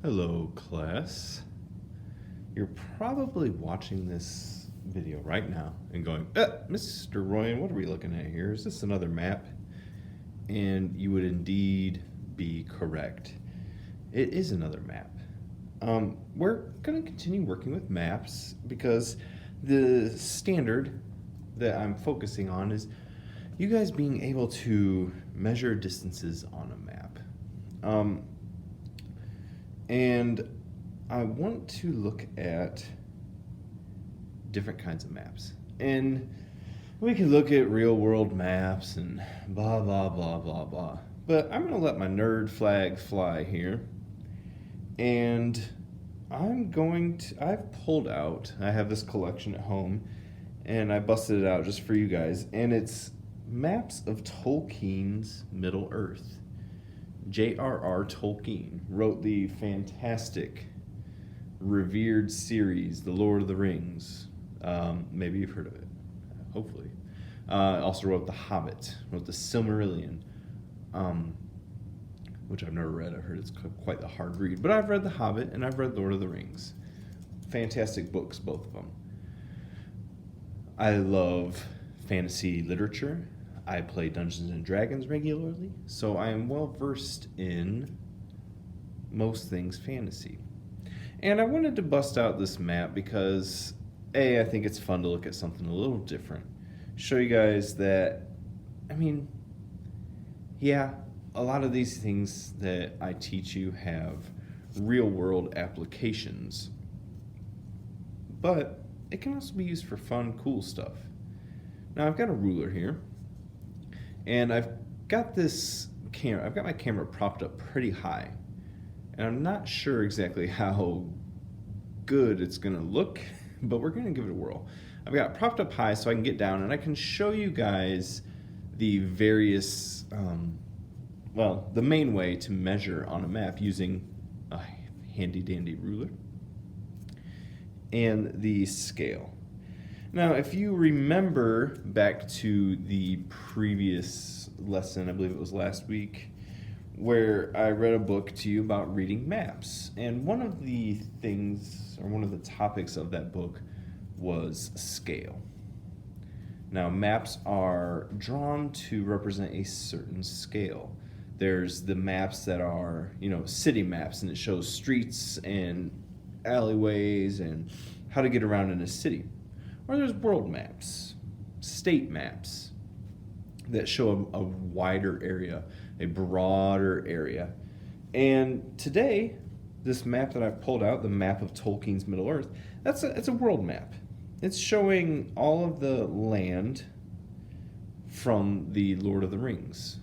Hello, class. You're probably watching this video right now and going, Mr. Royan, what are we looking at here? Is this another map? And you would indeed be correct. It is another map. We're going to continue working with maps because the standard that I'm focusing on is you guys being able to measure distances on a map. And I want to look at different kinds of maps. And we can look at real world maps and blah, blah, blah, blah, blah. But I'm going to let my nerd flag fly here. And I've pulled out, I have this collection at home, and I busted it out just for you guys. And it's maps of Tolkien's Middle-earth. J.R.R. Tolkien wrote the fantastic, revered series, The Lord of the Rings. Maybe you've heard of it, hopefully. Also wrote The Hobbit, wrote The Silmarillion, which I've never read. I've heard it's quite the hard read. But I've read The Hobbit and I've read Lord of the Rings. Fantastic books, both of them. I love fantasy literature. I play Dungeons and Dragons regularly, so I am well versed in most things fantasy. And I wanted to bust out this map because, A, I think it's fun to look at something a little different. Show you guys that, a lot of these things that I teach you have real world applications. But it can also be used for fun, cool stuff. Now I've got a ruler here. And I've got my camera propped up pretty high. And I'm not sure exactly how good it's going to look, but we're going to give it a whirl. I've got it propped up high so I can get down and I can show you guys the various, the main way to measure on a map using a handy dandy ruler and the scale. Now, if you remember back to the previous lesson, I believe it was last week, where I read a book to you about reading maps. And one of the topics of that book was scale. Now, maps are drawn to represent a certain scale. There's the maps that are, city maps, and it shows streets and alleyways and how to get around in a city. Or there's world maps, state maps that show a wider area, a broader area. And today, this map that I've pulled out, the map of Tolkien's Middle-earth, it's a world map. It's showing all of the land from the Lord of the Rings.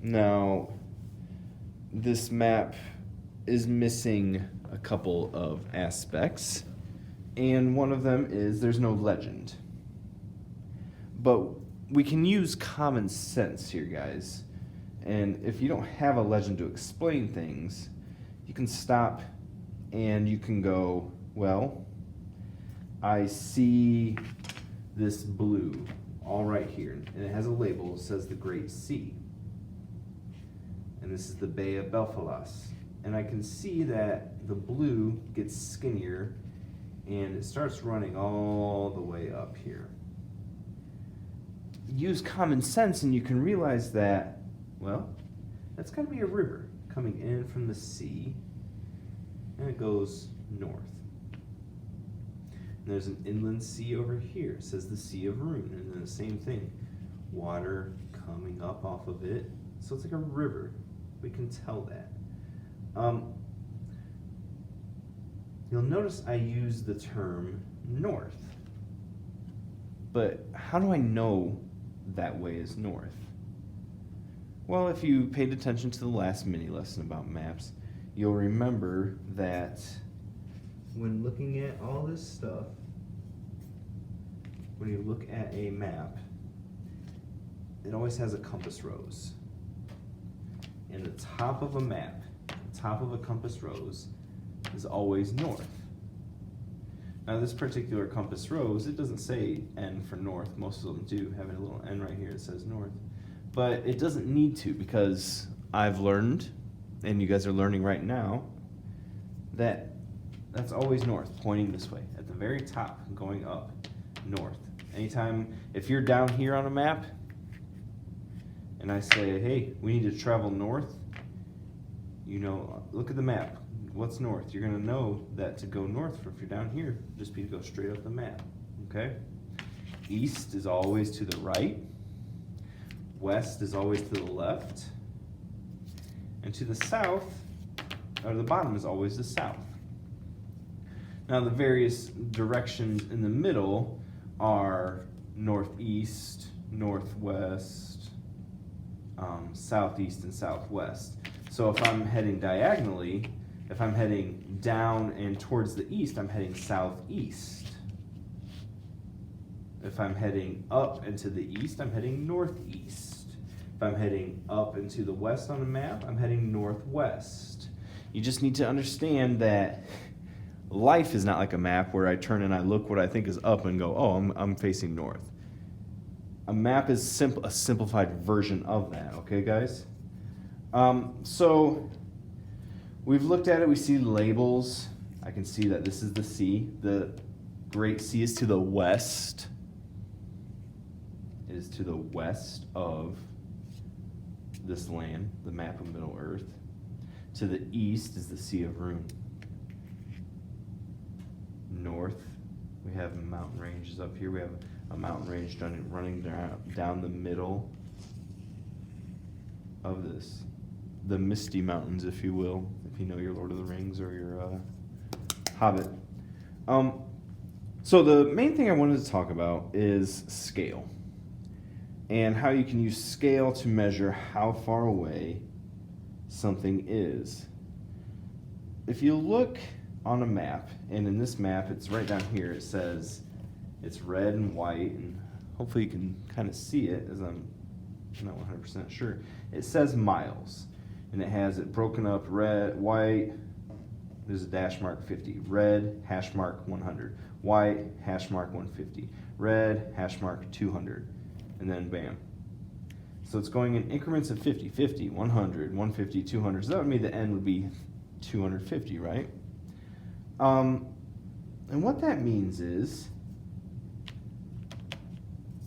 Now, this map is missing a couple of aspects. And one of them is there's no legend. But we can use common sense here, guys. And if you don't have a legend to explain things, you can stop and you can go, well, I see this blue all right here. And it has a label that says the Great Sea. And this is the Bay of Belfalas. And I can see that the blue gets skinnier and it starts running all the way up here. Use common sense and you can realize that, well, that's got to be a river coming in from the sea, and it goes north. And there's an inland sea over here. It says the Sea of Rhûn, and then the same thing. Water coming up off of it. So it's like a river. We can tell that. You'll notice I use the term north. But how do I know that way is north? Well, if you paid attention to the last mini lesson about maps, you'll remember that when looking at all this stuff, when you look at a map, it always has a compass rose. And the top of a map, the top of a compass rose, is always north. Now this particular compass rose, it doesn't say N for north. Most of them do have a little N right here that says north. But it doesn't need to, because I've learned and you guys are learning right now, that that's always north, pointing this way. At the very top, going up, north. Anytime, if you're down here on a map, and I say, hey, we need to travel north, you know, look at the map. What's north? You're gonna know that to go north, if you're down here, just be to go straight up the map, okay? East is always to the right. West is always to the left. And to the south, or the bottom is always the south. Now the various directions in the middle are northeast, northwest, southeast, and southwest. So if I'm heading diagonally, if I'm heading down and towards the east, I'm heading southeast. If I'm heading up and to the east, I'm heading northeast. If I'm heading up and to the west on the map, I'm heading northwest. You just need to understand that life is not like a map where I turn and I look what I think is up and go, oh, I'm facing north. A map is a simplified version of that, okay, guys? So we've looked at it, we see labels. I can see that this is the sea. The Great Sea is to the west. It is to the west of this land, the map of Middle Earth. To the east is the Sea of Rune. North, we have mountain ranges up here. We have a mountain range running down the middle of this. The Misty Mountains, if you will, if you know your Lord of the Rings or your Hobbit. So the main thing I wanted to talk about is scale, and how you can use scale to measure how far away something is. If you look on a map, and in this map, it's right down here, it says it's red and white, and hopefully you can kind of see it, as I'm not 100% sure. It says miles, and it has it broken up red, white, there's a dash mark 50, red, hash mark 100, white, hash mark 150, red, hash mark 200, and then bam. So it's going in increments of 50, 50, 100, 150, 200, so that would mean the end would be 250, right? And what that means is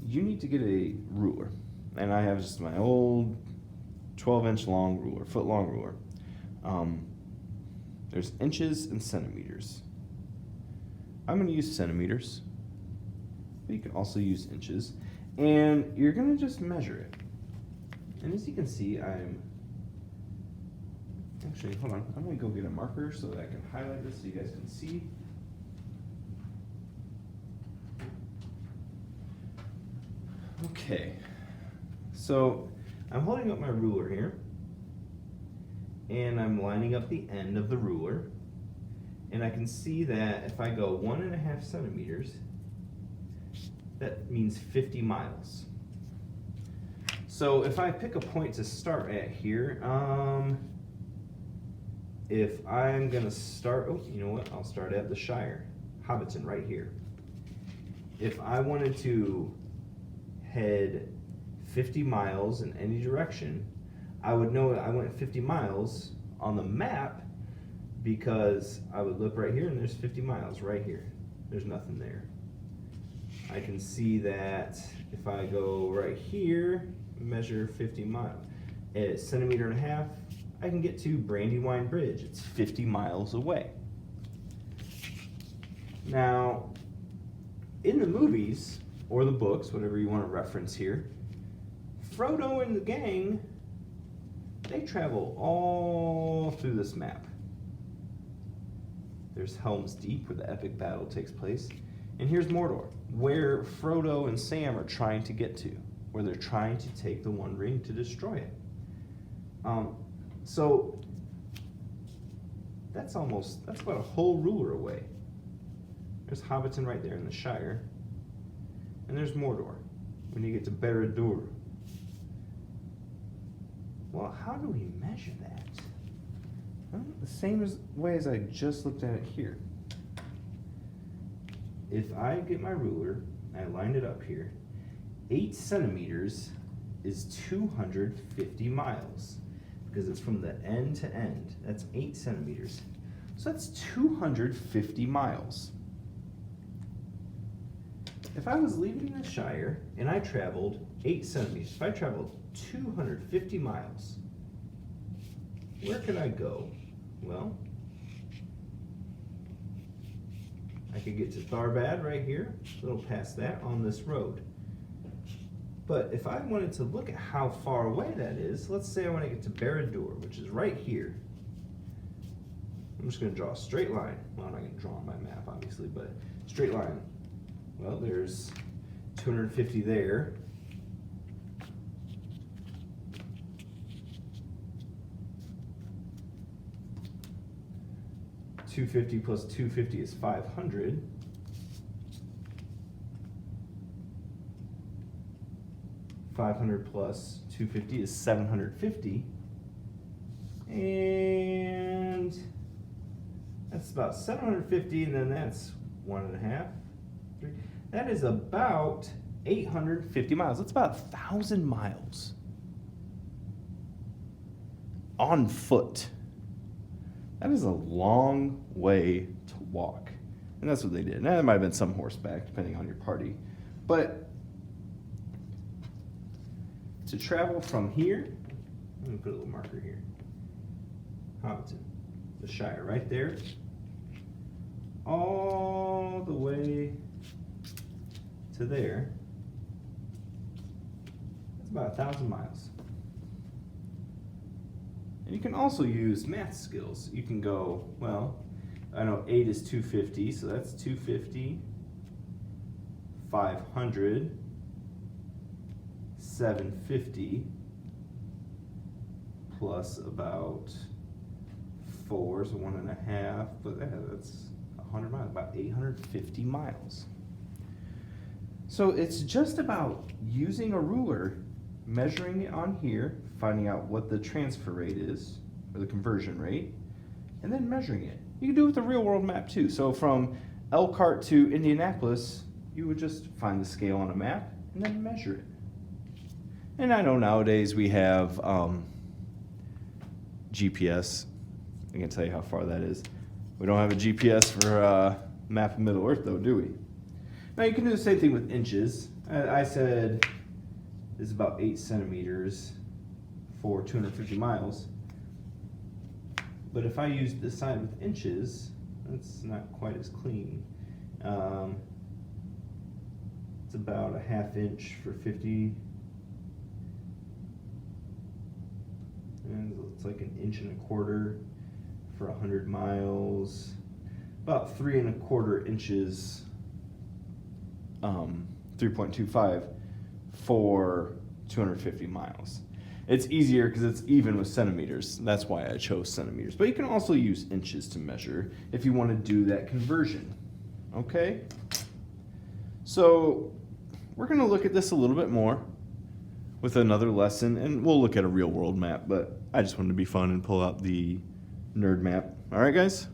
you need to get a ruler, and I have just my old 12-inch long ruler, foot-long ruler. There's inches and centimeters. I'm going to use centimeters, but you can also use inches, and you're going to just measure it. And as you can see, actually, hold on, I'm going to go get a marker so that I can highlight this so you guys can see. Okay, so I'm holding up my ruler here, and I'm lining up the end of the ruler, and I can see that if I go 1.5 centimeters, that means 50 miles. So if I pick a point to start at here, if I'm gonna start, oh, you know what, I'll start at the Shire, Hobbiton, right here. If I wanted to head 50 miles in any direction, I would know that I went 50 miles on the map, because I would look right here and there's 50 miles right here. There's nothing there. I can see that if I go right here, measure 50 miles, at 1.5 centimeters, I can get to Brandywine Bridge. It's 50 miles away. Now, in the movies, or the books, whatever you want to reference here, Frodo and the gang, they travel all through this map. There's Helm's Deep, where the epic battle takes place. And here's Mordor, where Frodo and Sam are trying to get to, where they're trying to take the One Ring to destroy it. So that's about a whole ruler away. There's Hobbiton right there in the Shire. And there's Mordor, when you get to Barad-dûr. Well, how do we measure that? Well, the same way as I just looked at it here. If I get my ruler, I line it up here, 8 centimeters is 250 miles. because it's from the end to end. That's 8 centimeters. So that's 250 miles. If I was leaving the Shire and I traveled 8 centimeters, if I traveled 250 miles, where could I go? Well, I could get to Tharbad right here, a little past that on this road. But if I wanted to look at how far away that is, let's say I want to get to Barad-dûr, which is right here. I'm just going to draw a straight line. Well, I'm not going to draw on my map, obviously, but straight line. Well, there's 250 there. $250 plus $250 is $500. $500 plus $250 is $750. And that's about $750, and then that's 1.5. That is about 850 miles. That's about 1,000 miles on foot. That is a long way to walk. And that's what they did. Now, there might have been some horseback, depending on your party. But to travel from here, let me put a little marker here. Hobbiton, the Shire, right there, all the way to there, that's about 1,000 miles. And you can also use math skills. You can go, well, I know 8 is 250, so that's 250, 500, 750, plus about 4, so 1.5, but that's 100 miles, about 850 miles. So it's just about using a ruler, measuring it on here, finding out what the transfer rate is, or the conversion rate, and then measuring it. You can do it with a real world map too. So from Elkhart to Indianapolis, you would just find the scale on a map and then measure it. And I know nowadays we have GPS. I can tell you how far that is. We don't have a GPS for map of Middle Earth though, do we? Now you can do the same thing with inches. I said this is about 8 centimeters for 250 miles. But if I use this side with inches, that's not quite as clean. It's about a 1/2 inch for 50. And it's like 1 1/4 inches for 100 miles. About 3 1/4 inches, 3.25 for 250 miles. It's easier because it's even with centimeters. That's why I chose centimeters. But you can also use inches to measure if you want to do that conversion. Okay? So we're going to look at this a little bit more with another lesson, and we'll look at a real world map, but I just wanted to be fun and pull out the nerd map. All right, guys?